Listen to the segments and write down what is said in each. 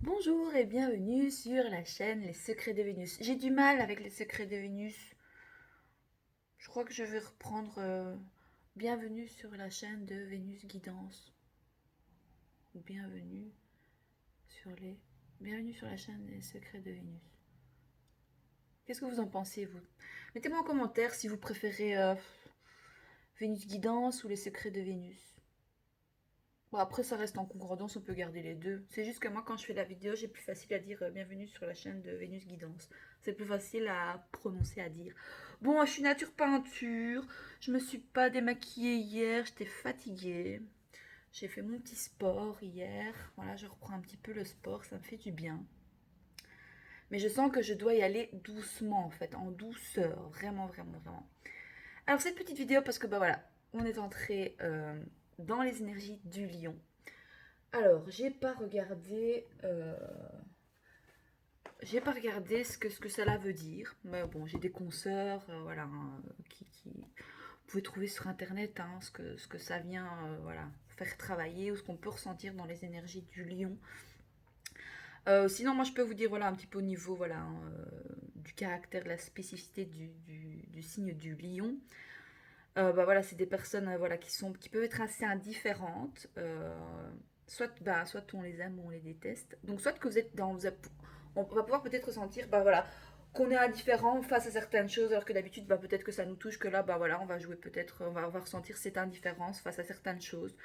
Bonjour et bienvenue sur la chaîne Les Secrets de Vénus. J'ai du mal avec les secrets de Vénus. Je crois que je vais reprendre Bienvenue sur la chaîne de Vénus Guidance. Ou sur les... Bienvenue sur la chaîne Les Secrets de Vénus. Qu'est-ce que vous en pensez, vous? Mettez-moi en commentaire si vous préférez Vénus Guidance ou Les Secrets de Vénus. Bon, après, ça reste en concordance, on peut garder les deux. C'est juste que moi, quand je fais la vidéo, j'ai plus facile à dire bienvenue sur la chaîne de Vénus Guidance. C'est plus facile à prononcer, à dire. Bon, je suis nature peinture. Je me suis pas démaquillée hier, j'étais fatiguée. J'ai fait mon petit sport hier. Voilà, je reprends un petit peu le sport, ça me fait du bien. Mais je sens que je dois y aller doucement, en fait, en douceur. Vraiment, vraiment, vraiment. Alors, cette petite vidéo, parce que, bah voilà, on est entré dans les énergies du lion. Alors, j'ai pas regardé ce que cela veut dire. Mais bon, j'ai des consoeurs, voilà, hein, qui vous pouvez trouver sur internet hein, ce que ça vient, voilà, faire travailler ou ce qu'on peut ressentir dans les énergies du lion. Sinon, moi, je peux vous dire, voilà, un petit peu au niveau, voilà, hein, du caractère, de la spécificité du signe du lion. Bah voilà, c'est des personnes, voilà, qui peuvent être assez indifférentes. Soit on les aime ou on les déteste. Donc soit que vous êtes on va pouvoir peut-être ressentir, bah voilà, qu'on est indifférent face à certaines choses, alors que d'habitude, bah peut-être que ça nous touche, que là, bah voilà, on va jouer peut-être, on va ressentir cette indifférence face à certaines choses.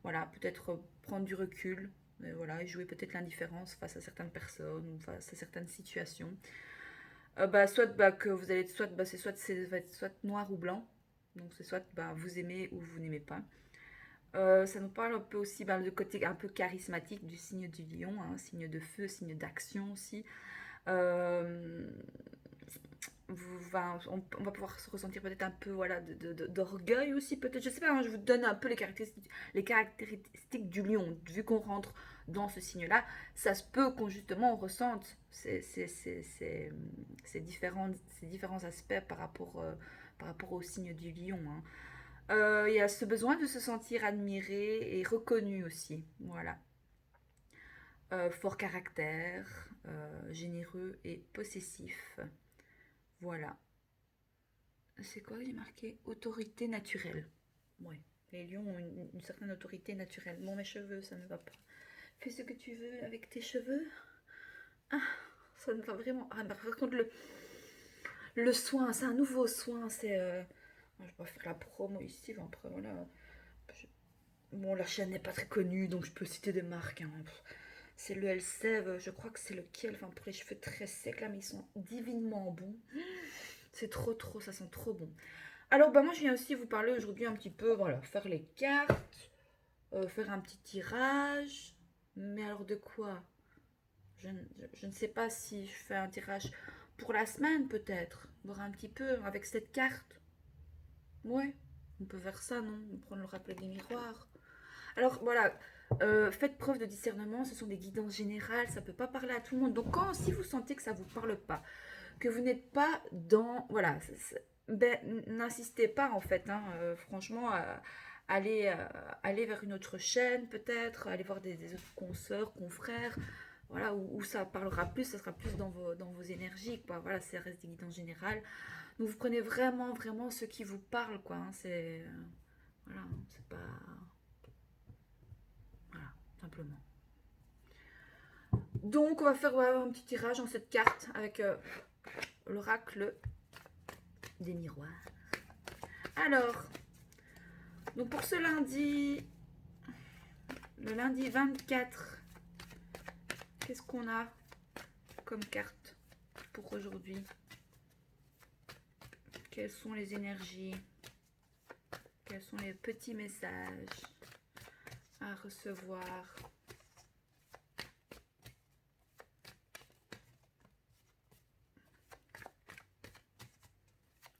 Voilà, peut-être prendre du recul, voilà, et jouer peut-être l'indifférence face à certaines personnes, ou face à certaines situations. Bah soit bah, que vous allez, soit, bah, c'est va être soit noir ou blanc. Donc c'est soit bah, vous aimez ou vous n'aimez pas. Ça nous parle un peu aussi bah, du côté un peu charismatique du signe du lion, hein, signe de feu, signe d'action aussi. Euh, on va pouvoir se ressentir peut-être un peu voilà, d'orgueil aussi, peut-être. Je sais pas, hein, je vous donne un peu les caractéristiques du lion. Vu qu'on rentre dans ce signe-là, ça se peut qu'on justement on ressente ces différents aspects par rapport au signe du lion. Hein. Il y a ce besoin de se sentir admiré et reconnu aussi. Voilà. Fort caractère, généreux et possessif. Voilà. C'est quoi j'ai marqué? Autorité naturelle. Ouais. Les lions ont une certaine autorité naturelle. Bon, mes cheveux, ça ne va pas. Fais ce que tu veux avec tes cheveux. Ah, ça ne va vraiment. Ah, par contre, le soin, c'est un nouveau soin. Je vais pas faire la promo ici. Après, voilà. Bon, la chaîne n'est pas très connue, donc je peux citer des marques. Hein. C'est le Elseve, je crois que c'est lequel. Enfin, pour les cheveux très secs, là, mais ils sont divinement bons. C'est trop, trop, ça sent trop bon. Alors, bah, moi, je viens aussi vous parler aujourd'hui un petit peu, voilà, faire les cartes, faire un petit tirage. Mais alors, de quoi je ne sais pas si je fais un tirage pour la semaine, peut-être. Voir un petit peu avec cette carte. Ouais, on peut faire ça, non? On prend le rappel des miroirs. Alors voilà, faites preuve de discernement, ce sont des guidances générales, ça ne peut pas parler à tout le monde. Donc si vous sentez que ça ne vous parle pas, que vous n'êtes pas dans... Voilà, ben, n'insistez pas en fait, hein, franchement, allez, allez vers une autre chaîne peut-être, allez voir des autres consoeurs, confrères, voilà, où ça parlera plus, ça sera plus dans vos énergies, quoi. Voilà, ça reste des guidances générales. Donc vous prenez vraiment, vraiment ce qui vous parle, quoi. Hein, voilà, c'est pas... Voilà, simplement. Donc, on va faire un petit tirage en cette carte avec l'oracle des miroirs. Alors, donc pour ce lundi, le lundi 24, qu'est-ce qu'on a comme carte pour aujourd'hui? Quelles sont les énergies? Quels sont les petits messages à recevoir?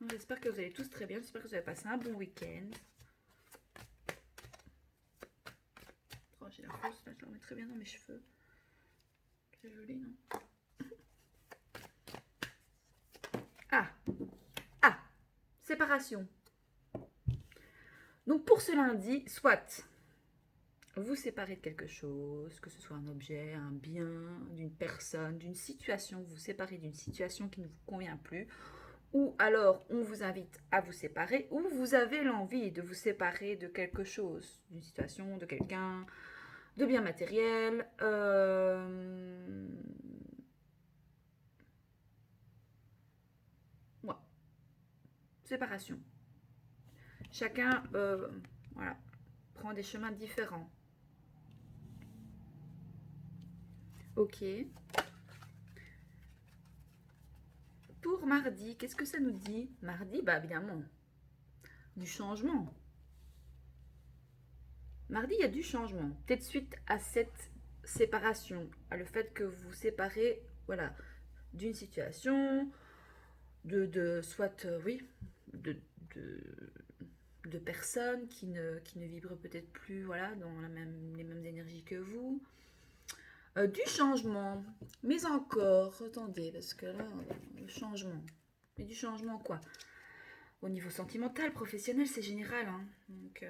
J'espère que vous allez tous très bien. J'espère que vous avez passé un bon week-end. Oh, j'ai la rose, là, je la remets très bien dans mes cheveux. C'est joli, non? Ah, ah, séparation. Donc pour ce lundi, soit vous séparez de quelque chose, que ce soit un objet, un bien, d'une personne, d'une situation, vous vous séparez d'une situation qui ne vous convient plus, ou alors on vous invite à vous séparer, ou vous avez l'envie de vous séparer de quelque chose, d'une situation, de quelqu'un, de biens matériels. Ouais, séparation. Chacun voilà, prend des chemins différents. Ok. Pour mardi, qu'est-ce que ça nous dit? Mardi, bah évidemment, du changement. Mardi, il y a du changement. Peut-être suite à cette séparation, à le fait que vous vous séparez, voilà, d'une situation, soit, oui, de, de, de personnes qui ne vibrent peut-être plus, voilà, dans les mêmes énergies que vous. Du changement, mais encore, attendez, parce que là, le changement. Mais du changement quoi? Au niveau sentimental, professionnel, c'est général, hein. Donc,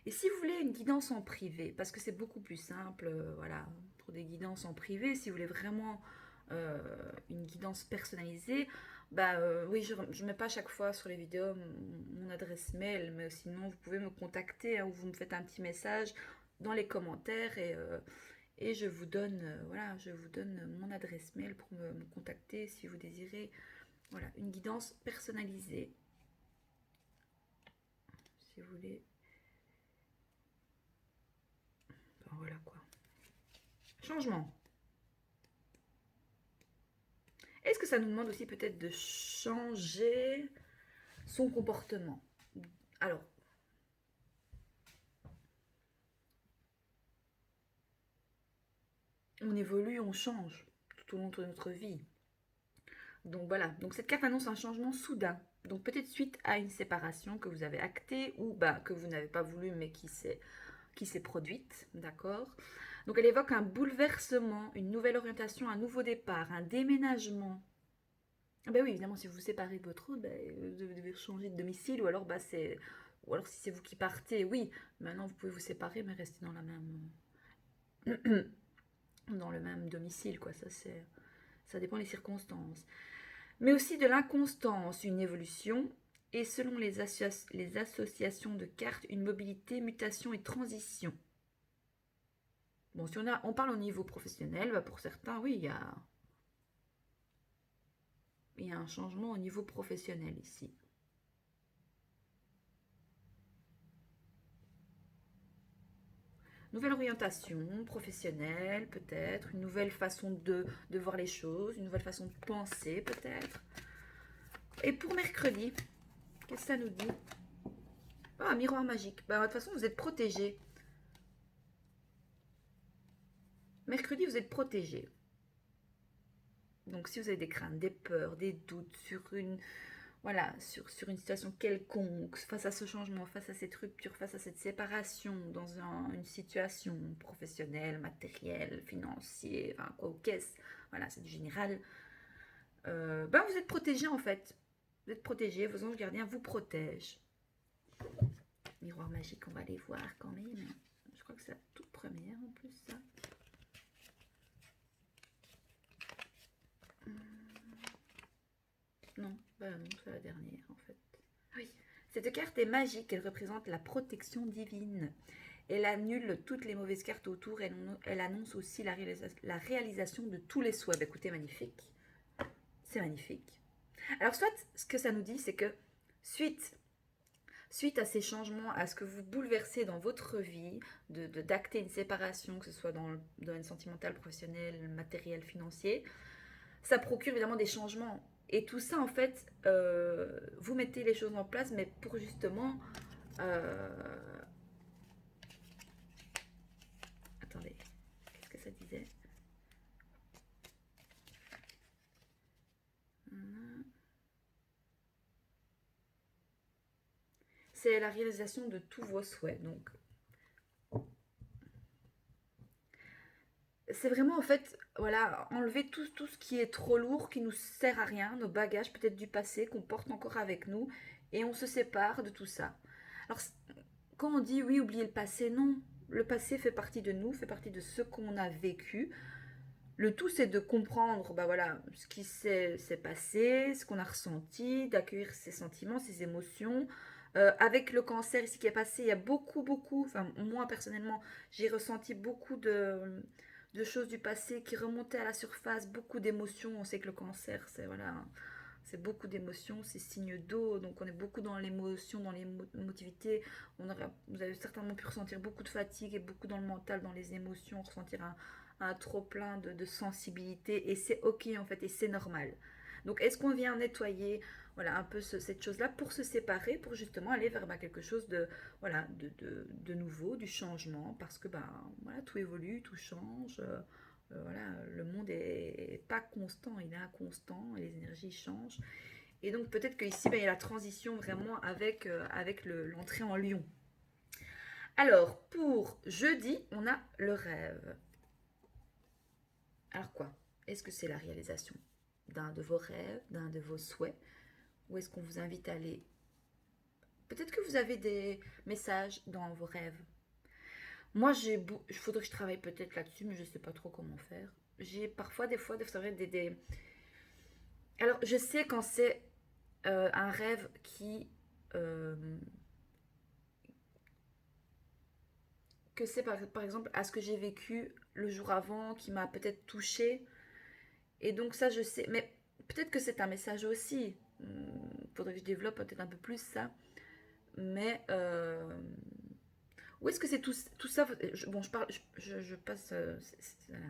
et si vous voulez une guidance en privé, parce que c'est beaucoup plus simple, voilà, pour des guidances en privé, si vous voulez vraiment euh, une guidance personnalisée, bah oui, je ne mets pas à chaque fois sur les vidéos mon adresse mail, mais sinon vous pouvez me contacter, hein, ou vous me faites un petit message dans les commentaires et je vous donne, voilà, je vous donne mon adresse mail pour me contacter si vous désirez, voilà, une guidance personnalisée, si vous voulez. Enfin, voilà quoi. Changement. Est-ce que ça nous demande aussi peut-être de changer son comportement? Alors, on évolue, on change tout au long de notre vie. Donc voilà, donc cette carte annonce un changement soudain. Donc peut-être suite à une séparation que vous avez actée ou bah, que vous n'avez pas voulu mais qui s'est produite, d'accord? Donc elle évoque un bouleversement, une nouvelle orientation, un nouveau départ, un déménagement. Ah bah oui, évidemment, si vous vous séparez de votre autre, bah, vous devez changer de domicile ou alors bah, c'est... Ou alors si c'est vous qui partez, oui, maintenant vous pouvez vous séparer mais rester dans la même... dans le même domicile, quoi. Ça dépend des circonstances. Mais aussi de l'inconstance, une évolution, et selon les associations de cartes, une mobilité, mutation et transition. Bon, si on parle au niveau professionnel, bah pour certains, oui, il y a un changement au niveau professionnel ici. Nouvelle orientation professionnelle, peut-être, une nouvelle façon de voir les choses, une nouvelle façon de penser, peut-être. Et pour mercredi, qu'est-ce que ça nous dit? Ah, miroir magique. Bah, de toute façon, vous êtes protégé. Mercredi, vous êtes protégé. Donc, si vous avez des craintes, des peurs, des doutes voilà, sur une situation quelconque, face à ce changement, face à cette rupture, face à cette séparation, dans une situation professionnelle, matérielle, financière, enfin, quoi, aux caisses, voilà, c'est du général, ben vous êtes protégé en fait. Vous êtes protégé, vos anges gardiens vous protègent. Miroir magique, on va aller voir quand même. Je crois que c'est la toute première en plus, ça. Non, bah non, c'est la dernière en fait. Oui, cette carte est magique, elle représente la protection divine. Elle annule toutes les mauvaises cartes autour, elle annonce aussi la réalisation de tous les souhaits. Bah, écoutez, magnifique. C'est magnifique. Alors soit, ce que ça nous dit, c'est que suite à ces changements, à ce que vous bouleversez dans votre vie, d'acter une séparation, que ce soit dans le domaine sentimental, professionnel, matériel, financier, ça procure évidemment des changements. Et tout ça, en fait, vous mettez les choses en place, mais pour justement... attendez, qu'est-ce que ça disait? C'est la réalisation de tous vos souhaits. Donc, c'est vraiment en fait, voilà, enlever tout ce qui est trop lourd, qui nous sert à rien, nos bagages peut-être du passé qu'on porte encore avec nous, et on se sépare de tout ça. Alors, quand on dit oui, oublier le passé, non. le passé fait partie de nous, fait partie de ce qu'on a vécu. Le tout, c'est de comprendre, bah voilà, ce qui s'est passé, ce qu'on a ressenti, d'accueillir ses sentiments, ses émotions. Avec le cancer ici qui est passé, il y a beaucoup, enfin moi personnellement, j'ai ressenti beaucoup de choses du passé qui remontaient à la surface, beaucoup d'émotions. On sait que le cancer, c'est voilà, c'est beaucoup d'émotions, c'est signe d'eau, donc on est beaucoup dans l'émotion, dans l'émotivité. Vous avez certainement pu ressentir beaucoup de fatigue et beaucoup dans le mental, dans les émotions, ressentir un trop plein de sensibilité, et c'est ok en fait, et c'est normal. Donc est-ce qu'on vient nettoyer voilà un peu cette chose-là pour se séparer, pour justement aller vers quelque chose de voilà de nouveau, du changement, parce que voilà, tout évolue, tout change. Voilà, le monde est pas constant, il est inconstant, et les énergies changent. Et donc peut-être qu'ici, il y a la transition vraiment avec l'entrée en lion. Alors, pour jeudi, on a le rêve. Alors quoi? Est-ce que c'est la réalisation d'un de vos rêves, d'un de vos souhaits? Ou est-ce qu'on vous invite à aller... Peut-être que vous avez des messages dans vos rêves. Moi, il faudrait que je travaille peut-être là-dessus, mais je ne sais pas trop comment faire. J'ai parfois, des fois, vous savez, Alors, je sais quand c'est un rêve euh, que c'est par exemple à ce que j'ai vécu le jour avant, qui m'a peut-être touchée. Et donc ça, je sais. Mais peut-être que c'est un message aussi. Faudrait que je développe peut-être un peu plus ça. Mais où est-ce que c'est tout ça bon, je parle, je passe. Voilà,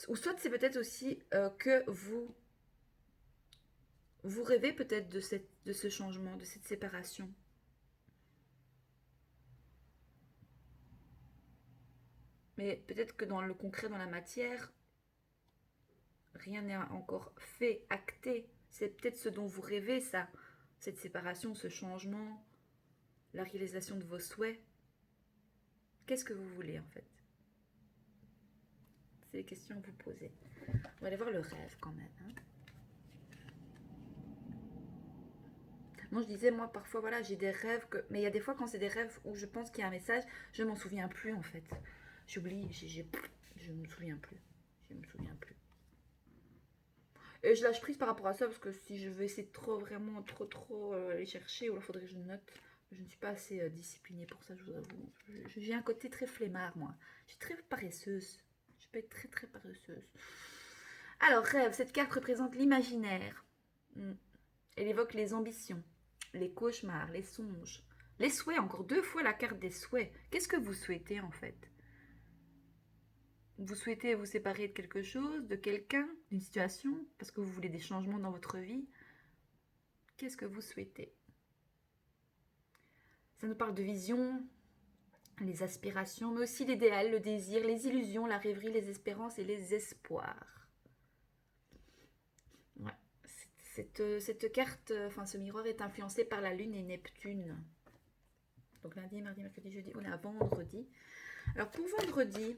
ou soit c'est peut-être aussi que vous rêvez peut-être de ce changement, de cette séparation. Mais peut-être que dans le concret, dans la matière, rien n'est encore fait, acté. C'est peut-être ce dont vous rêvez, ça. Cette séparation, ce changement, la réalisation de vos souhaits. Qu'est-ce que vous voulez en fait? C'est les questions que vous posez. On va aller voir le rêve quand même. Hein. Non, je disais, moi, parfois, voilà, j'ai des rêves que... Mais il y a des fois, quand c'est des rêves où je pense qu'il y a un message, je m'en souviens plus, en fait. J'oublie, je me souviens plus. Je me souviens plus. Et je lâche prise par rapport à ça, parce que si je veux essayer de vraiment, trop les chercher, ou alors faudrait que je note. Je ne suis pas assez disciplinée pour ça, je vous avoue. J'ai un côté très flemmard, moi. Je suis très paresseuse. Je peux être très paresseuse. Alors, rêve, cette carte représente l'imaginaire. Elle évoque les ambitions, les cauchemars, les songes, les souhaits, encore deux fois la carte des souhaits. Qu'est-ce que vous souhaitez en fait? Vous souhaitez vous séparer de quelque chose, de quelqu'un, d'une situation, parce que vous voulez des changements dans votre vie? Qu'est-ce que vous souhaitez? Ça nous parle de vision, les aspirations, mais aussi l'idéal, le désir, les illusions, la rêverie, les espérances et les espoirs. Ouais. Cette carte, enfin ce miroir est influencé par la Lune et Neptune. Donc lundi, mardi, mercredi, jeudi, on est à vendredi. Alors pour vendredi,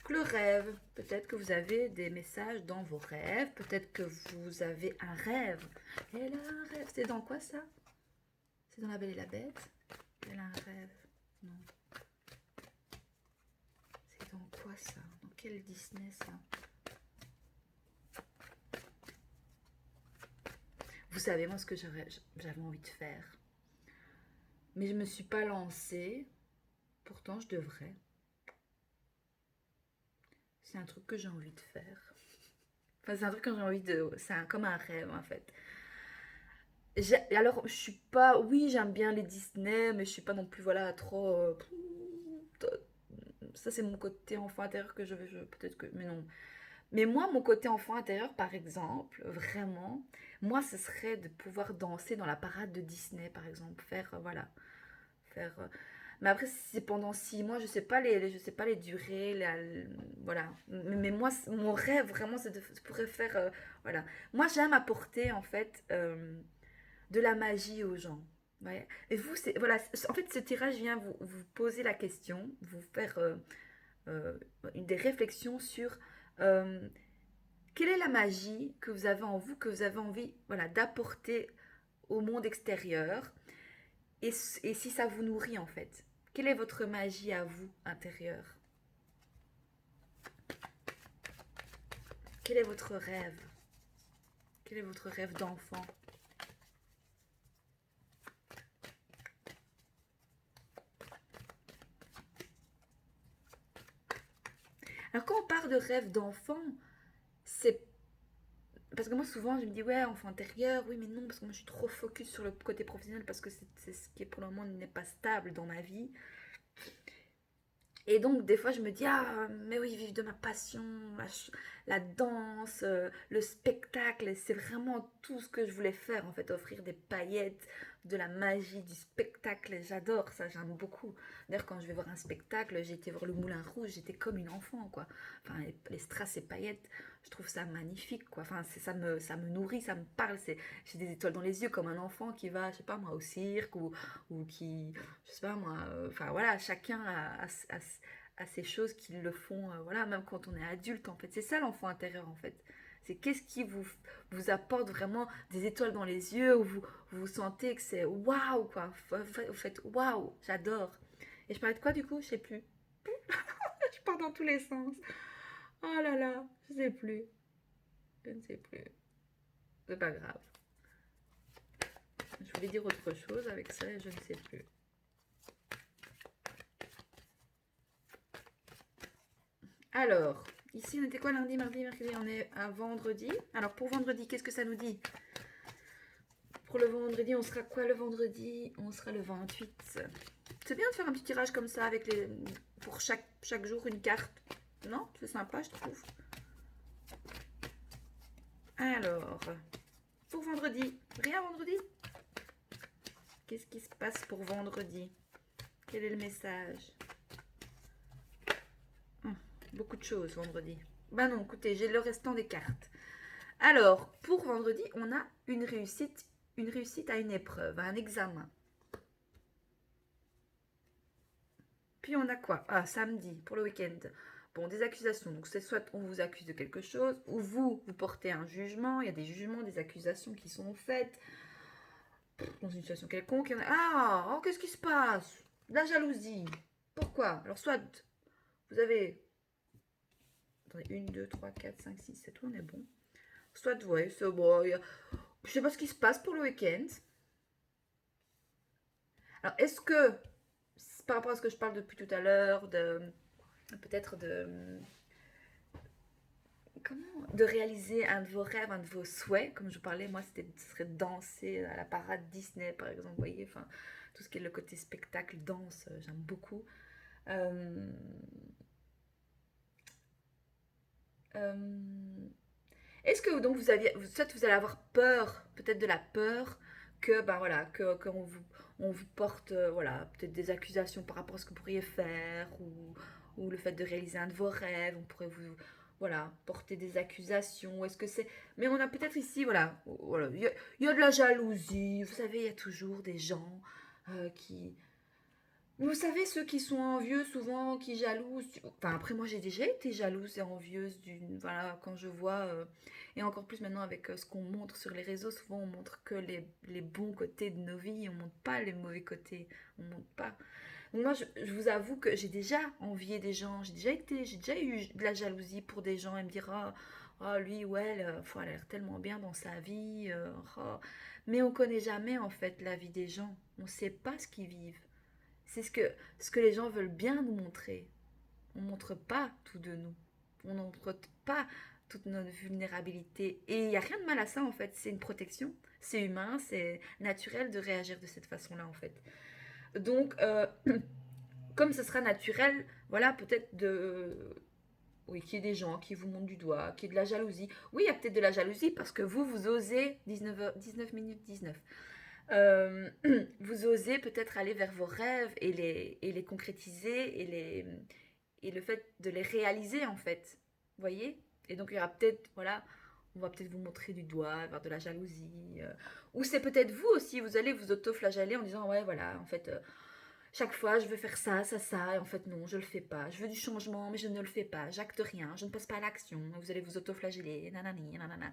le rêve, peut-être que vous avez des messages dans vos rêves, peut-être que vous avez un rêve. Elle a un rêve, c'est dans quoi ça? C'est dans La Belle et la Bête? Elle a un rêve, non. C'est dans quoi ça? Dans quel Disney ça? Vous savez, moi, ce que j'avais envie de faire. Mais je ne me suis pas lancée. Pourtant, je devrais. C'est un truc que j'ai envie de faire. Enfin, c'est un truc que j'ai envie de... C'est comme un rêve, en fait. Alors, je suis pas... Oui, j'aime bien les Disney, mais je suis pas non plus, voilà, trop... Ça, c'est mon côté enfant intérieur que je veux... Peut-être que... Mais non. Mais moi, mon côté enfant intérieur, par exemple, vraiment, moi, ce serait de pouvoir danser dans la parade de Disney, par exemple. Faire, voilà. Faire... Mais après, si c'est pendant 6 mois, je sais pas je sais pas les durées, voilà. Mais moi, mon rêve vraiment, c'est de pourrais faire, voilà. Moi, j'aime apporter en fait de la magie aux gens. Ouais. Et vous, c'est voilà. En fait, ce tirage vient vous poser la question, vous faire euh, des réflexions sur euh, quelle est la magie que vous avez en vous, que vous avez envie, voilà, d'apporter au monde extérieur, et si ça vous nourrit en fait. Quelle est votre magie à vous intérieure? Quel est votre rêve? Quel est votre rêve d'enfant? Alors quand on parle de rêve d'enfant, c'est parce que moi souvent je me dis ouais enfant intérieur, oui mais non parce que moi je suis trop focus sur le côté professionnel parce que c'est ce qui est pour le moment n'est pas stable dans ma vie. Et donc, des fois, je me dis, ah, mais oui, vivre de ma passion, la danse, le spectacle, c'est vraiment tout ce que je voulais faire, en fait, offrir des paillettes, de la magie, du spectacle, j'adore ça, j'aime beaucoup. D'ailleurs, quand je vais voir un spectacle, j'ai été voir le Moulin Rouge, j'étais comme une enfant, quoi. Enfin, les strass et paillettes, je trouve ça magnifique, quoi. Enfin, ça me nourrit, ça me parle, j'ai des étoiles dans les yeux, comme un enfant qui va, je sais pas moi, au cirque, ou qui, je sais pas moi, enfin voilà, chacun a ces choses qui le font, voilà, même quand on est adulte en fait. C'est ça l'enfant intérieur en fait. C'est qu'est-ce qui vous apporte vraiment des étoiles dans les yeux, où vous sentez que c'est waouh quoi. Vous faites waouh, j'adore. Et je parlais de quoi du coup? Je sais plus. Je pars dans tous les sens. Oh là là, je sais plus. Je ne sais plus. C'est pas grave. Je voulais dire autre chose avec ça et je ne sais plus. Alors, ici on était quoi lundi, mardi, mercredi, on est à vendredi. Alors pour vendredi, qu'est-ce que ça nous dit? Pour le vendredi, on sera quoi le vendredi? On sera le 28. C'est bien de faire un petit tirage comme ça avec pour chaque jour une carte. Non? C'est sympa, je trouve. Alors, pour vendredi, rien vendredi? Qu'est-ce qui se passe pour vendredi? Quel est le message? Beaucoup de choses vendredi. Bah non, écoutez, j'ai le restant des cartes. Alors, pour vendredi, on a une réussite à une épreuve, à un examen. Puis on a quoi? Ah, samedi, pour le week-end. Bon, des accusations. Donc, c'est soit on vous accuse de quelque chose, ou vous portez un jugement. Il y a des jugements, des accusations qui sont faites dans une situation quelconque. Ah, oh, qu'est-ce qui se passe? De la jalousie. Pourquoi? Alors, soit vous avez. Attendez, 1, 2, 3, 4, 5, 6, 7, on est bon. Soit, ouais, c'est bon. Je sais pas ce qui se passe pour le week-end. Alors, est-ce que, par rapport à ce que je parle depuis tout à l'heure, peut-être de réaliser un de vos rêves, un de vos souhaits, comme je parlais, moi, ce serait de danser à la parade Disney, par exemple, vous voyez, enfin, tout ce qui est le côté spectacle, danse, j'aime beaucoup. Euh, euh, Est-ce que donc soit vous allez avoir peur, peut-être de la peur, que ben voilà, que on vous porte voilà peut-être des accusations par rapport à ce que vous pourriez faire ou le fait de réaliser un de vos rêves, on pourrait vous voilà porter des accusations. Est-ce que c'est mais on a peut-être ici voilà il y a de la jalousie. Vous savez il y a toujours des gens qui vous savez, ceux qui sont envieux, souvent, qui jalousent. Enfin, après, moi, j'ai déjà été jalouse et envieuse d'une. Voilà, quand je vois. Et encore plus maintenant avec ce qu'on montre sur les réseaux, souvent, on montre que les bons côtés de nos vies, on montre pas les mauvais côtés. On montre pas. Donc, moi, je vous avoue que j'ai déjà envié des gens. J'ai déjà eu de la jalousie pour des gens et me dire, oh, lui ou elle, elle a l'air tellement bien dans sa vie. Oh. Mais on connaît jamais, en fait, la vie des gens. On sait pas ce qu'ils vivent. C'est ce que les gens veulent bien nous montrer. On ne montre pas tout de nous. On ne montre pas toute notre vulnérabilité. Et il n'y a rien de mal à ça, en fait. C'est une protection. C'est humain, c'est naturel de réagir de cette façon-là, en fait. Donc, comme ce sera naturel, voilà, peut-être de... Oui, qu'il y ait des gens qui vous montrent du doigt, qu'il y ait de la jalousie. Oui, il y a peut-être de la jalousie parce que vous osez 19 minutes 19. Euh, vous osez peut-être aller vers vos rêves et les concrétiser et le fait de les réaliser en fait. Vous voyez? Et donc il y aura peut-être, voilà, on va peut-être vous montrer du doigt, avoir de la jalousie. Ou c'est peut-être vous aussi, vous allez vous auto-flageller en disant, ouais, voilà, en fait, chaque fois je veux faire ça, ça, ça, et en fait non, je le fais pas. Je veux du changement, mais je ne le fais pas. J'acte rien, je ne passe pas à l'action. Vous allez vous auto-flageller, nanani, nanana.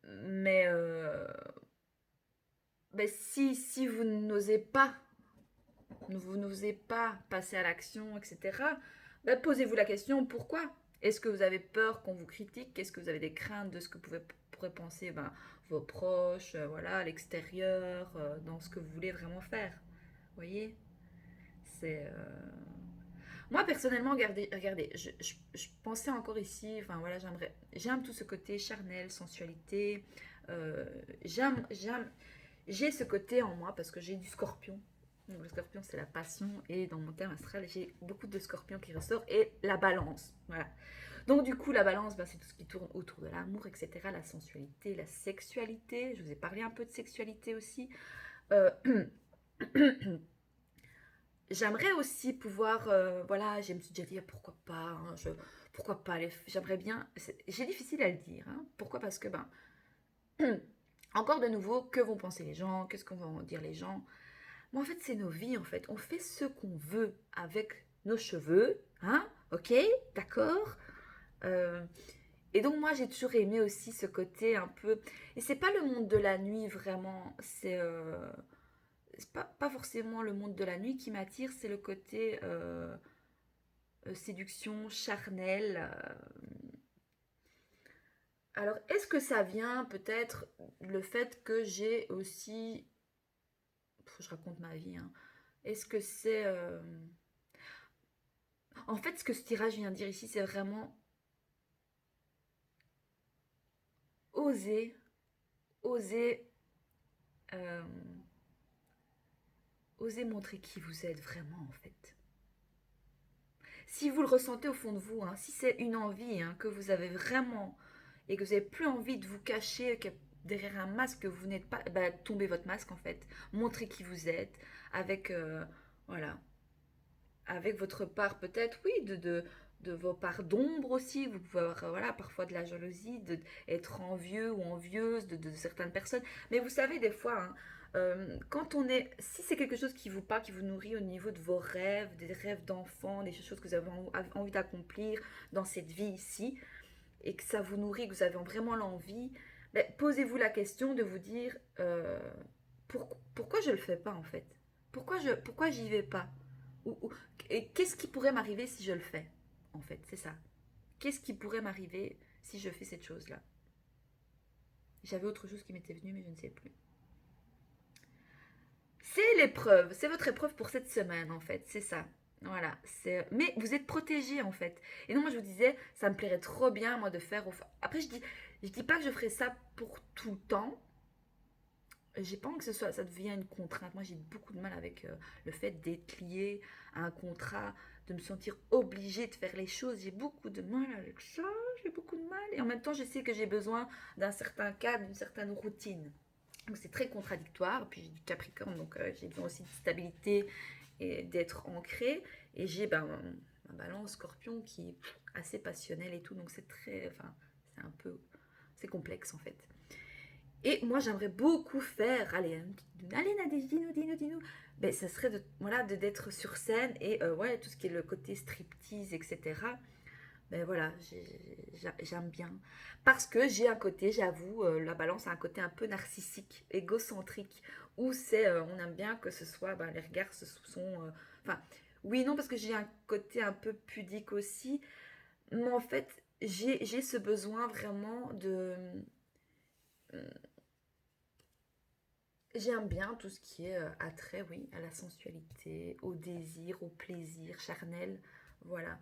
Mais ben, si vous n'osez pas vous n'osez pas passer à l'action, etc., ben, posez-vous la question pourquoi? Est-ce que vous avez peur qu'on vous critique? Est-ce que vous avez des craintes de ce que pourraient penser ben, vos proches, voilà, à l'extérieur, dans ce que vous voulez vraiment faire? Vous voyez? C'est. Moi, personnellement, regardez, je pensais encore ici, enfin voilà, j'aime tout ce côté charnel, sensualité. euh, j'aime, j'ai ce côté en moi parce que j'ai du scorpion. Donc, le scorpion, c'est la passion. Et dans mon thème astral, j'ai beaucoup de scorpion qui ressort. Et la balance. Voilà. Donc, du coup, la balance, ben, c'est tout ce qui tourne autour de l'amour, etc. La sensualité, la sexualité. Je vous ai parlé un peu de sexualité aussi. Euh, J'aimerais aussi pouvoir, voilà, je me suis déjà dit pourquoi pas, hein, pourquoi pas, j'aimerais bien, j'ai difficile à le dire, hein, pourquoi parce que, ben, encore de nouveau, que vont penser les gens, qu'est-ce qu'on va dire les gens, mais en fait c'est nos vies en fait, on fait ce qu'on veut avec nos cheveux, hein, ok, d'accord. Euh, et donc moi j'ai toujours aimé aussi ce côté un peu, et c'est pas le monde de la nuit vraiment, c'est pas forcément le monde de la nuit qui m'attire, c'est le côté séduction charnelle. Alors, est-ce que ça vient peut-être le fait que j'ai aussi... Je raconte ma vie, hein. Est-ce que c'est... En fait, ce que ce tirage vient dire ici, c'est vraiment oser, oser, euh, oser montrer qui vous êtes vraiment, en fait. Si vous le ressentez au fond de vous, hein, si c'est une envie hein, que vous avez vraiment et que vous n'avez plus envie de vous cacher derrière un masque que vous n'êtes pas, bah, tombez votre masque en fait, montrez qui vous êtes avec, voilà, avec votre part peut-être, oui, de vos parts d'ombre aussi. Vous pouvez avoir voilà, parfois de la jalousie, être envieux ou envieuse de certaines personnes. Mais vous savez, des fois, hein, quand on est, si c'est quelque chose qui vous parle, qui vous nourrit au niveau de vos rêves, des rêves d'enfant, des choses que vous avez envie d'accomplir dans cette vie ici, et que ça vous nourrit, que vous avez vraiment l'envie, ben, posez-vous la question de vous dire pourquoi je le fais pas en fait. Pourquoi j'y vais pas, et qu'est-ce qui pourrait m'arriver si je le fais en fait, c'est ça. Qu'est-ce qui pourrait m'arriver si je fais cette chose là. J'avais autre chose qui m'était venue mais je ne sais plus. C'est l'épreuve, c'est votre épreuve pour cette semaine en fait, c'est ça. Voilà, mais vous êtes protégé en fait. Et non, moi je vous disais, ça me plairait trop bien moi de faire. Après je dis pas que je ferai ça pour tout le temps. J'ai pas envie que ça devienne une contrainte. Moi j'ai beaucoup de mal avec le fait d'être lié à un contrat, de me sentir obligée de faire les choses. J'ai beaucoup de mal avec ça. J'ai beaucoup de mal. Et en même temps, je sais que j'ai besoin d'un certain cadre, d'une certaine routine. Donc c'est très contradictoire. Puis j'ai du Capricorne, donc j'ai besoin aussi de stabilité et d'être ancrée. Et j'ai ben, un balance Scorpion qui est assez passionnel et tout. Donc c'est très, enfin, c'est un peu, c'est complexe en fait. Et moi j'aimerais beaucoup faire, allez Nadège, dis-nous. Ben, ça serait voilà, d'être sur scène et ouais, tout ce qui est le côté striptease, etc. Ben voilà, j'aime bien. Parce que j'ai un côté, j'avoue, la balance a un côté un peu narcissique, égocentrique, où on aime bien que ce soit, ben, les regards se sont... Enfin, oui, non, parce que j'ai un côté un peu pudique aussi, mais en fait, j'ai ce besoin vraiment de... J'aime bien tout ce qui est attrait, oui, à la sensualité, au désir, au plaisir charnel, voilà.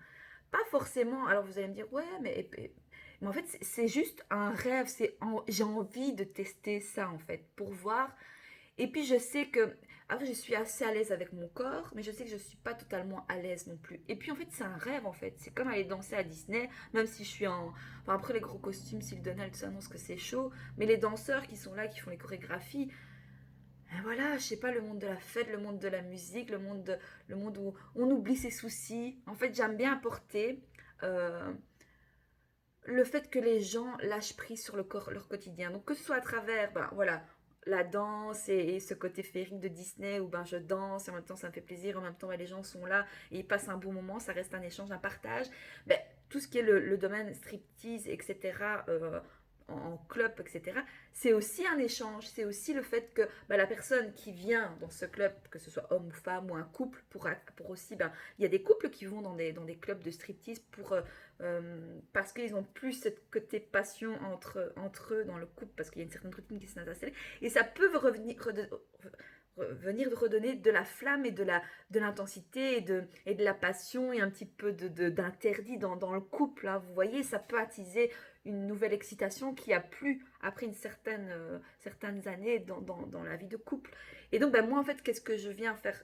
Pas forcément, alors vous allez me dire, ouais, mais en fait, c'est juste un rêve, j'ai envie de tester ça, en fait, pour voir. Et puis, je sais que, après, je suis assez à l'aise avec mon corps, mais je sais que je ne suis pas totalement à l'aise non plus. Et puis, en fait, c'est un rêve, en fait. C'est comme aller danser à Disney, même si je suis en... Enfin, après, les gros costumes, si le Donald s'annonce que c'est chaud, mais les danseurs qui sont là, qui font les chorégraphies, et voilà, je sais pas, le monde de la fête, le monde de la musique, le monde où on oublie ses soucis. En fait, j'aime bien apporter euh, le fait que les gens lâchent prise sur leur quotidien. Donc que ce soit à travers, ben voilà, la danse et ce côté féerique de Disney où ben je danse et en même temps ça me fait plaisir, en même temps ben, les gens sont là et ils passent un bon moment, ça reste un échange, un partage. Ben, tout ce qui est le domaine striptease, etc. en club, etc., c'est aussi un échange. C'est aussi le fait que bah, la personne qui vient dans ce club, que ce soit homme ou femme ou un couple, pour aussi, ben, il y a des couples qui vont dans des clubs de striptease parce qu'ils ont plus ce côté passion entre eux dans le couple, parce qu'il y a une certaine routine qui s'est installée. Et ça peut venir redonner de la flamme et de l'intensité et de la passion et un petit peu d'interdit dans le couple. Hein. Vous voyez, ça peut attiser une nouvelle excitation qui a plus après certaines années dans la vie de couple. Et donc, ben, moi, en fait, qu'est-ce que je viens faire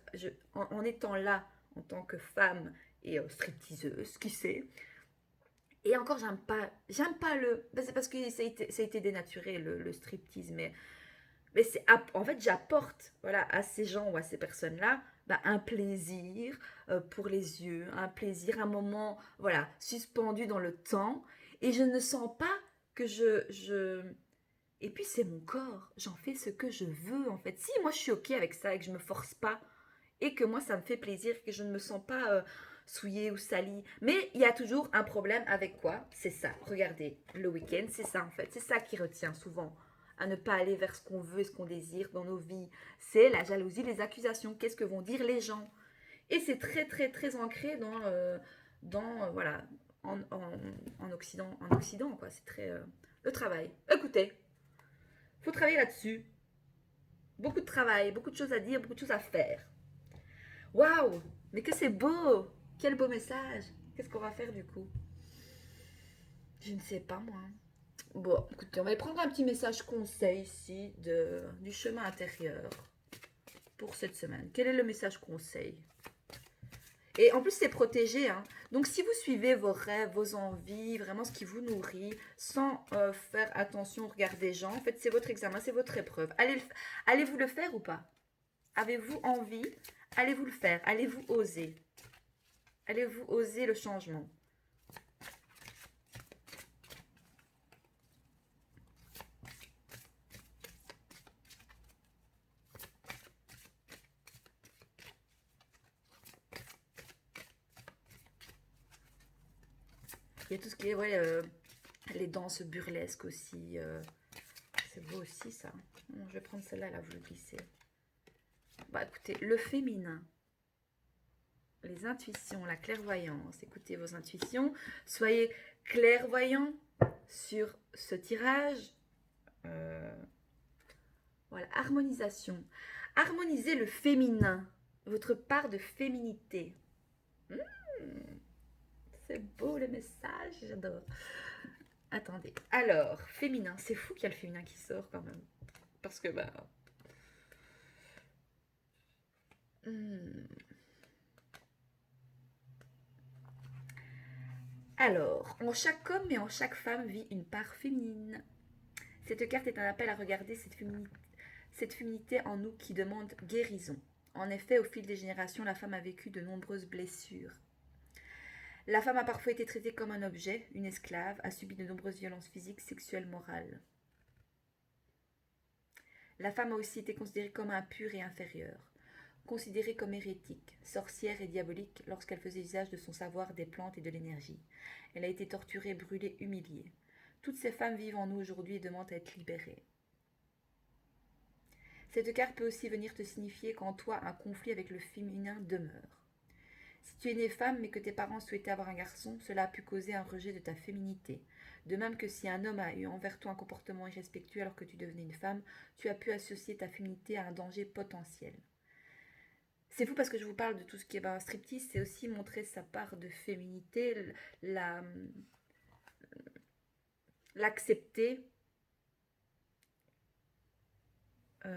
en étant là, en tant que femme et stripteaseuse, qui sait. Et encore, j'aime pas ben, c'est parce que ça a été dénaturé, le striptease, mais en fait, j'apporte voilà, à ces gens ou à ces personnes-là bah, un plaisir pour les yeux, un plaisir, un moment voilà, suspendu dans le temps. Et je ne sens pas que Et puis c'est mon corps, j'en fais ce que je veux en fait. Si moi je suis ok avec ça et que je me force pas et que moi ça me fait plaisir, que je ne me sens pas souillée ou salie. Mais il y a toujours un problème avec quoi? C'est ça. Regardez, le week-end, c'est ça en fait. C'est ça qui retient souvent à ne pas aller vers ce qu'on veut et ce qu'on désire dans nos vies. C'est la jalousie, les accusations. Qu'est-ce que vont dire les gens? Et c'est très très très ancré voilà, en Occident quoi. C'est très le travail. Écoutez, faut travailler là-dessus. Beaucoup de travail, beaucoup de choses à dire, beaucoup de choses à faire. Waouh! Mais que c'est beau! Quel beau message! Qu'est-ce qu'on va faire du coup? Je ne sais pas moi. Bon, écoutez, on va prendre un petit message conseil ici du chemin intérieur pour cette semaine. Quel est le message conseil? Et en plus, c'est protégé. Hein. Donc, si vous suivez vos rêves, vos envies, vraiment ce qui vous nourrit, sans faire attention au regard des gens, en fait, c'est votre examen, c'est votre épreuve. Allez-vous le faire ou pas? Avez-vous envie? Allez-vous le faire? Allez-vous oser? Allez-vous oser le changement? Il y a tout ce qui est, ouais, les danses burlesques aussi. C'est beau aussi, ça. Bon, je vais prendre celle-là, là, vous le glissez. Bah, écoutez, le féminin, les intuitions, la clairvoyance. Écoutez vos intuitions. Soyez clairvoyant sur ce tirage. Voilà, harmonisation. Harmonisez le féminin, votre part de féminité. Mmh, c'est beau le message, j'adore. Attendez. Alors, féminin, c'est fou qu'il y a le féminin qui sort quand même. Parce que, bah... Alors, en chaque homme et en chaque femme vit une part féminine. Cette carte est un appel à regarder cette féminité en nous qui demande guérison. En effet, au fil des générations, la femme a vécu de nombreuses blessures. La femme a parfois été traitée comme un objet, une esclave, a subi de nombreuses violences physiques, sexuelles, morales. La femme a aussi été considérée comme impure et inférieure, considérée comme hérétique, sorcière et diabolique lorsqu'elle faisait usage de son savoir des plantes et de l'énergie. Elle a été torturée, brûlée, humiliée. Toutes ces femmes vivent en nous aujourd'hui et demandent à être libérées. Cette carte peut aussi venir te signifier qu'en toi un conflit avec le féminin demeure. Si tu es née femme mais que tes parents souhaitaient avoir un garçon, cela a pu causer un rejet de ta féminité. De même que si un homme a eu envers toi un comportement irrespectueux alors que tu devenais une femme, tu as pu associer ta féminité à un danger potentiel. C'est fou parce que je vous parle de tout ce qui est striptease, c'est aussi montrer sa part de féminité, l'accepter. Ouais,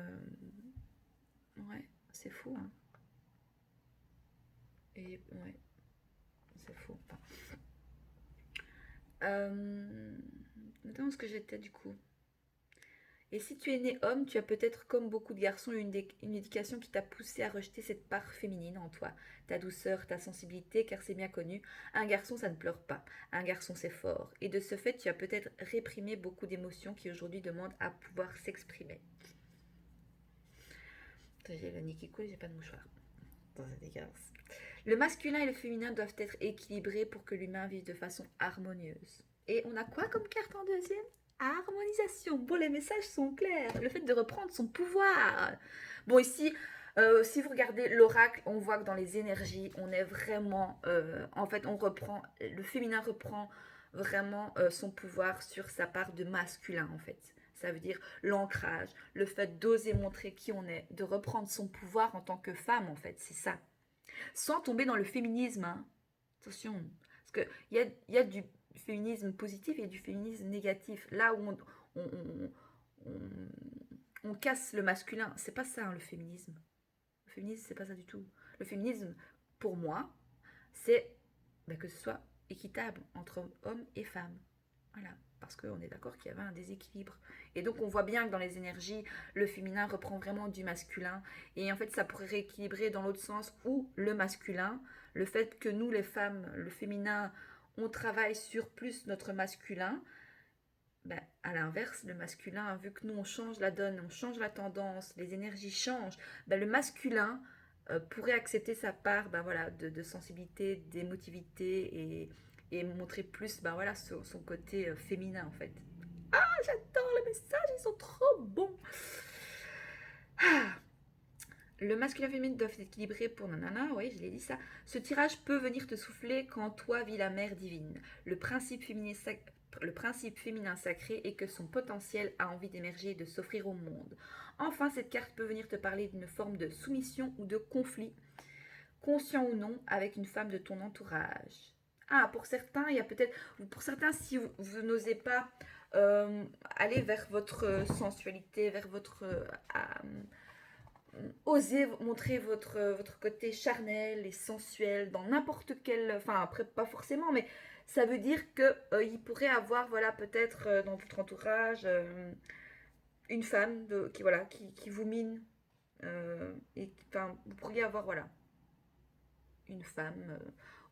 c'est fou. Hein. Et ouais, c'est fou. Enfin, maintenant, ce que j'étais du coup. Et si tu es né homme, tu as peut-être, comme beaucoup de garçons, une éducation qui t'a poussé à rejeter cette part féminine en toi, ta douceur, ta sensibilité, car c'est bien connu, un garçon, ça ne pleure pas, un garçon, c'est fort. Et de ce fait, tu as peut-être réprimé beaucoup d'émotions qui aujourd'hui demandent à pouvoir s'exprimer. J'ai le nez qui coule, j'ai pas de mouchoir. C'est dégueulasse. Le masculin et le féminin doivent être équilibrés pour que l'humain vive de façon harmonieuse. Et on a quoi comme carte en deuxième? Harmonisation. Bon, les messages sont clairs. Le fait de reprendre son pouvoir. Bon, ici, si vous regardez l'oracle, on voit que dans les énergies, on est vraiment... en fait, on reprend... Le féminin reprend vraiment son pouvoir sur sa part de masculin, en fait. Ça veut dire l'ancrage, le fait d'oser montrer qui on est, de reprendre son pouvoir en tant que femme, en fait. C'est ça. Sans tomber dans le féminisme, hein. Attention, parce qu'il y a du féminisme positif et du féminisme négatif. Là où on- on casse le masculin, c'est pas ça, hein, le féminisme. Le féminisme, c'est pas ça du tout. Le féminisme, pour moi, c'est que ce soit équitable entre hommes et femmes. Voilà. Parce qu'on est d'accord qu'il y avait un déséquilibre. Et donc on voit bien que dans les énergies, le féminin reprend vraiment du masculin. Et en fait, ça pourrait rééquilibrer dans l'autre sens où le masculin, le fait que nous, les femmes, le féminin, on travaille sur plus notre masculin, ben, à l'inverse, le masculin, vu que nous, on change la donne, on change la tendance, les énergies changent, ben, le masculin pourrait accepter sa part ben, voilà, de sensibilité, d'émotivité et montrer plus ben, voilà, son côté féminin, en fait. Ah, j'adore les messages, ils sont trop bons. Ah, le masculin et le féminin doivent s'équilibrer pour nanana, oui, je l'ai dit ça. Ce tirage peut venir te souffler quand toi vit la mère divine. Le principe féminin sacré est que son potentiel a envie d'émerger et de s'offrir au monde. Enfin, cette carte peut venir te parler d'une forme de soumission ou de conflit, conscient ou non, avec une femme de ton entourage. Ah, pour certains, il y a peut-être, pour certains, si vous n'osez pas aller vers votre sensualité, vers votre osez montrer votre côté charnel et sensuel dans n'importe quel... Enfin, après, pas forcément, mais ça veut dire qu'il pourrait avoir, voilà, peut-être dans votre entourage, une femme voilà, qui vous mine. Et enfin, vous pourriez avoir, voilà, une femme,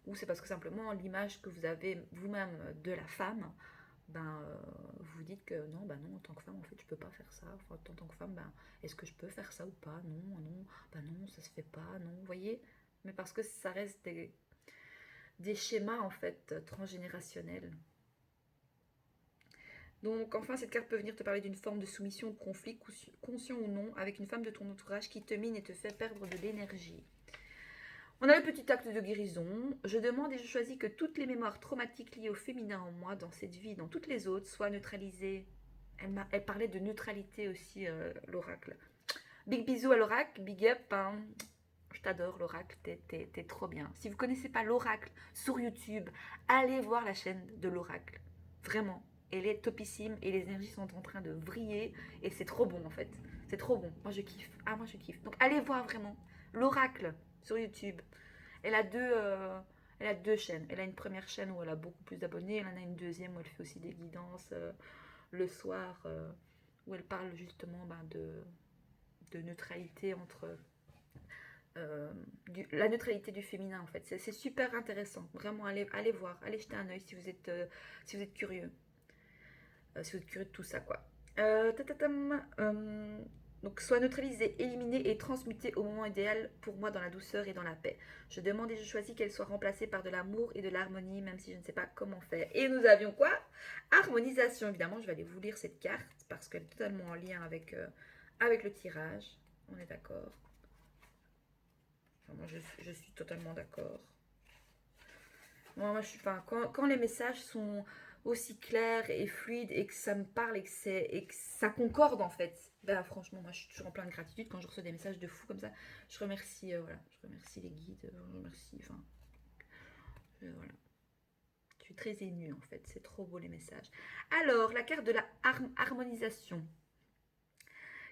ou c'est parce que simplement l'image que vous avez vous-même de la femme, ben, vous dites que non, ben non, en tant que femme, en fait, je peux pas faire ça. Enfin, en tant que femme, ben, est-ce que je peux faire ça ou pas? Non, non, ben non, ça se fait pas, non, vous voyez? Mais parce que ça reste des schémas, en fait, transgénérationnels. Donc, enfin, cette carte peut venir te parler d'une forme de soumission, de conflit, conscient ou non, avec une femme de ton entourage qui te mine et te fait perdre de l'énergie. On a le petit acte de guérison. Je demande et je choisis que toutes les mémoires traumatiques liées au féminin en moi, dans cette vie, dans toutes les autres, soient neutralisées. Elle parlait de neutralité aussi, l'oracle. Big bisous à l'oracle, big up. Hein. Je t'adore, l'oracle, t'es trop bien. Si vous ne connaissez pas l'oracle sur YouTube, allez voir la chaîne de l'oracle. Vraiment. Elle est topissime et les énergies sont en train de vriller et c'est trop bon en fait. C'est trop bon. Moi je kiffe. Ah, moi je kiffe. Donc allez voir vraiment l'oracle sur YouTube. Elle a elle a deux chaînes. Elle a une première chaîne où elle a beaucoup plus d'abonnés. Elle en a une deuxième où elle fait aussi des guidances le soir où elle parle justement de neutralité entre la neutralité du féminin en fait. C'est super intéressant. Vraiment, allez voir, allez jeter un oeil si vous êtes curieux. Si vous êtes curieux de tout ça, quoi. Donc, soit neutralisée, éliminée et transmutée au moment idéal pour moi dans la douceur et dans la paix. Je demande et je choisis qu'elle soit remplacée par de l'amour et de l'harmonie, même si je ne sais pas comment faire. Et nous avions quoi? Harmonisation, évidemment. Je vais aller vous lire cette carte parce qu'elle est totalement en lien avec le tirage. On est d'accord. Enfin, moi, je suis totalement d'accord. Moi, enfin, quand les messages sont aussi clairs et fluides et que ça me parle et que ça concorde en fait, ben franchement, moi je suis toujours en plein de gratitude quand je reçois des messages de fou comme ça. Je remercie, voilà, je remercie les guides, je remercie, enfin, voilà. Je suis très émue en fait, c'est trop beau les messages. Alors, la carte de la harmonisation,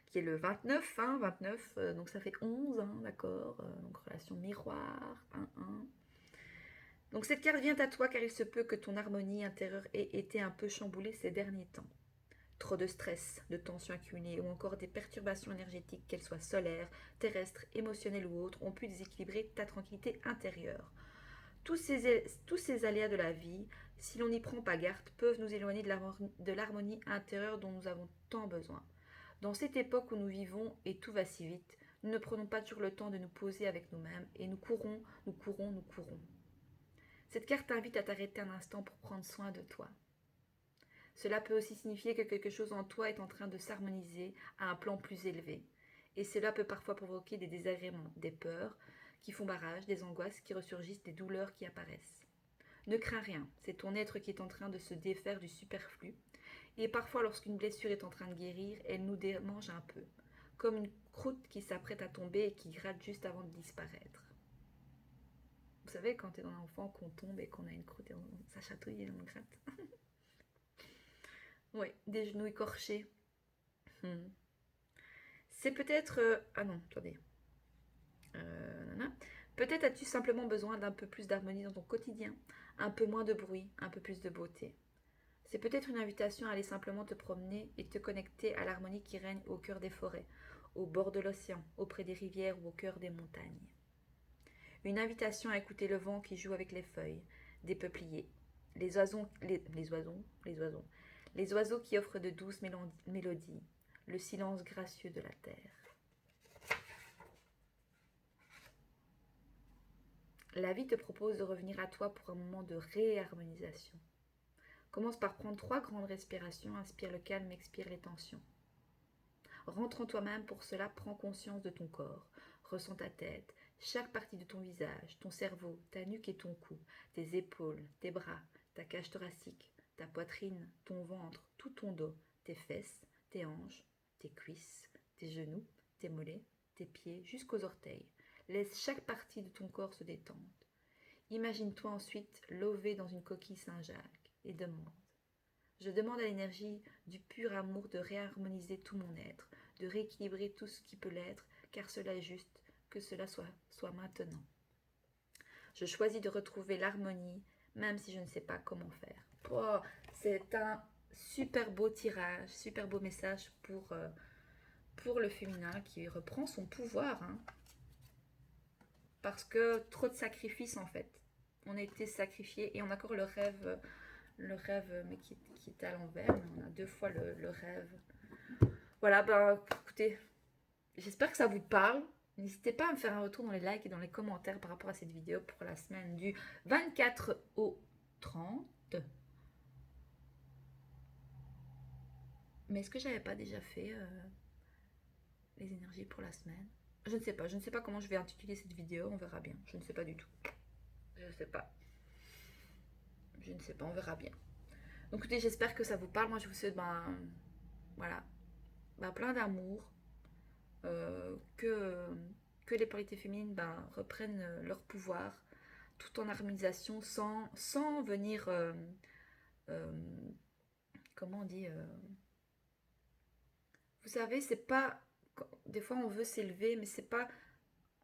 qui est le 29, hein, 29, donc ça fait 11, hein, d'accord, donc relation miroir, 1. Donc cette carte vient à toi car il se peut que ton harmonie intérieure ait été un peu chamboulée ces derniers temps. Trop de stress, de tensions accumulées ou encore des perturbations énergétiques, qu'elles soient solaires, terrestres, émotionnelles ou autres, ont pu déséquilibrer ta tranquillité intérieure. Tous ces aléas de la vie, si l'on n'y prend pas garde, peuvent nous éloigner de l'harmonie intérieure dont nous avons tant besoin. Dans cette époque où nous vivons et tout va si vite, nous ne prenons pas toujours le temps de nous poser avec nous-mêmes et nous courons, nous courons, nous courons. Cette carte t'invite à t'arrêter un instant pour prendre soin de toi. Cela peut aussi signifier que quelque chose en toi est en train de s'harmoniser à un plan plus élevé. Et cela peut parfois provoquer des désagréments, des peurs qui font barrage, des angoisses qui ressurgissent, des douleurs qui apparaissent. Ne crains rien, c'est ton être qui est en train de se défaire du superflu. Et parfois, lorsqu'une blessure est en train de guérir, elle nous démange un peu, comme une croûte qui s'apprête à tomber et qui gratte juste avant de disparaître. Vous savez, quand on est enfant, qu'on tombe et qu'on a une croûte, et ça chatouille et on gratte. Oui, des genoux écorchés. Hmm. C'est peut-être... ah non, attendez. Peut-être as-tu simplement besoin d'un peu plus d'harmonie dans ton quotidien, un peu moins de bruit, un peu plus de beauté. C'est peut-être une invitation à aller simplement te promener et te connecter à l'harmonie qui règne au cœur des forêts, au bord de l'océan, auprès des rivières ou au cœur des montagnes. Une invitation à écouter le vent qui joue avec les feuilles, des peupliers, les oiseaux qui offrent de douces mélodies, le silence gracieux de la terre. La vie te propose de revenir à toi pour un moment de réharmonisation. Commence par prendre 3 grandes respirations, inspire le calme, expire les tensions. Rentre en toi-même, pour cela, prends conscience de ton corps. Ressens ta tête, chaque partie de ton visage, ton cerveau, ta nuque et ton cou, tes épaules, tes bras, ta cage thoracique, ta poitrine, ton ventre, tout ton dos, tes fesses, tes hanches, tes cuisses, tes genoux, tes mollets, tes pieds, jusqu'aux orteils. Laisse chaque partie de ton corps se détendre. Imagine-toi ensuite lové dans une coquille Saint-Jacques et demande. Je demande à l'énergie du pur amour de réharmoniser tout mon être, de rééquilibrer tout ce qui peut l'être, car cela est juste, que cela soit maintenant. Je choisis de retrouver l'harmonie, même si je ne sais pas comment faire. Oh, c'est un super beau tirage, super beau message pour le féminin qui reprend son pouvoir. Hein. Parce que trop de sacrifices en fait. On a été sacrifiés et on a encore le rêve mais qui est à l'envers. On a 2 fois le rêve. Voilà, ben écoutez, j'espère que ça vous parle. N'hésitez pas à me faire un retour dans les likes et dans les commentaires par rapport à cette vidéo pour la semaine du 24 au 30. Mais est-ce que j'avais pas déjà fait les énergies pour la semaine? Je ne sais pas comment je vais intituler cette vidéo, on verra bien. Je ne sais pas du tout. Je ne sais pas. Je ne sais pas, on verra bien. Donc écoutez, j'espère que ça vous parle. Moi, je vous souhaite voilà, plein d'amour, que les polarités féminines reprennent leur pouvoir, tout en harmonisation, sans venir, comment on dit, vous savez, c'est pas, des fois on veut s'élever, mais c'est pas,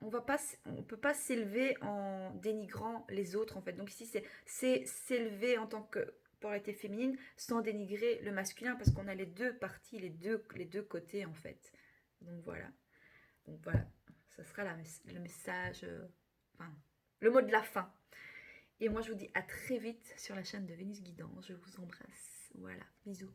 on peut pas s'élever en dénigrant les autres en fait. Donc ici c'est s'élever en tant que polarité féminine sans dénigrer le masculin parce qu'on a les deux parties, les deux côtés en fait. Donc voilà. Ça sera le message, enfin, le mot de la fin. Et moi je vous dis à très vite sur la chaîne de Vénus Guidance. Je vous embrasse. Voilà, bisous.